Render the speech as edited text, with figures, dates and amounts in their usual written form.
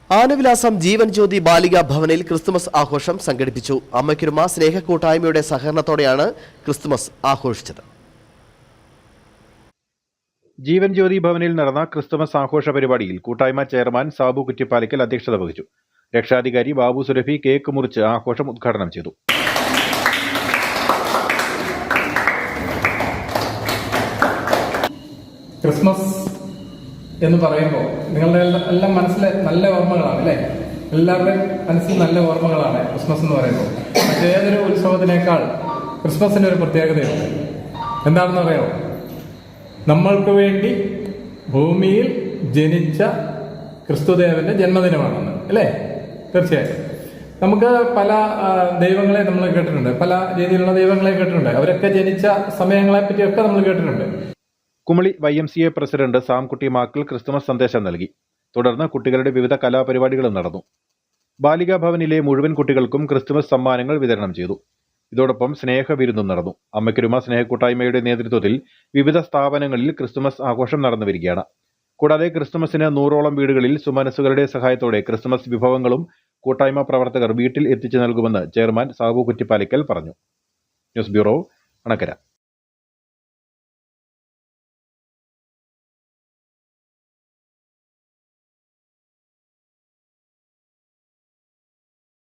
ആനവിലാസം ജീവൻ ജ്യോതി ബാലികാ ഭവനിൽ ക്രിസ്തുമസ് ആഘോഷം സംഘടിപ്പിച്ചു. അമ്മയ്ക്കൊരുമ സ്നേഹ കൂട്ടായ്മയുടെ സഹകരണത്തോടെയാണ് ക്രിസ്തുമസ് ആഘോഷിച്ചത്. ജീവൻ ജ്യോതി ഭവനിൽ നടന്ന ക്രിസ്തുമസ് ആഘോഷ പരിപാടിയിൽ കൂട്ടായ്മ ചെയർമാൻ സാബു കുറ്റിപ്പാലിക്കൽ അധ്യക്ഷത വഹിച്ചു. രക്ഷാധികാരി ബാബു സുരഭി കേക്ക് മുറിച്ച് ആഘോഷം ഉദ്ഘാടനം ചെയ്തു. ക്രിസ്മസ് എന്ന് പറയുമ്പോൾ നിങ്ങളുടെ എല്ലാം മനസ്സിലെ നല്ല ഓർമ്മകളാണ് അല്ലേ? എല്ലാവരുടെയും മനസ്സിൽ നല്ല ഓർമ്മകളാണ് ക്രിസ്മസ് എന്ന് പറയുമ്പോൾ. മറ്റേതൊരു ഉത്സവത്തിനേക്കാൾ ക്രിസ്മസിന്റെ ഒരു പ്രത്യേകതയുണ്ട്. എന്താണെന്ന് അറിയാമോ? നമ്മൾക്ക് വേണ്ടി ഭൂമിയിൽ ജനിച്ച ക്രിസ്തുദേവന്റെ ജന്മദിനമാണെന്ന് അല്ലേ? തീർച്ചയായും നമുക്ക് പല ദൈവങ്ങളെ നമ്മൾ കേട്ടിട്ടുണ്ട്, പല രീതിയിലുള്ള ദൈവങ്ങളെ കേട്ടിട്ടുണ്ട്. അവരൊക്കെ ജനിച്ച സമയങ്ങളെ പറ്റിയൊക്കെ നമ്മൾ കേട്ടിട്ടുണ്ട്. Kumily YMCA president Samkutty Makkil Christmas സന്ദേശം നൽകി. തുടർന്ന് കുട്ടികളുടെ വിവിധ കലാപരിപാടികളും നടന്നു. ബാലികാ ഭവനിലെ മുഴുവൻ കുട്ടികൾക്കും ക്രിസ്തുമസ് സമ്മാനങ്ങൾ വിതരണം ചെയ്തു. ഇതോടൊപ്പം സ്നേഹവിരുന്നും നടന്നു. അമ്മയ്ക്കൊരുമ സ്നേഹക്കൂട്ടായ്മയുടെ നേതൃത്വത്തിൽ വിവിധ സ്ഥാപനങ്ങളിൽ ക്രിസ്തുമസ് ആഘോഷം നടന്നു വരികയാണ്. കൂടാതെ ക്രിസ്തുമസിന് 100ഓളം വീടുകളിൽ സുമനസ്സുകളുടെ സഹായത്തോടെ ക്രിസ്തുമസ് വിഭവങ്ങളും കൂട്ടായ്മ പ്രവർത്തകർ വീട്ടിൽ എത്തിച്ചു നൽകുമെന്ന് ചെയർമാൻ സാബു കുറ്റിപ്പാലിക്കൽ പറഞ്ഞു. News bureau, Anakkara.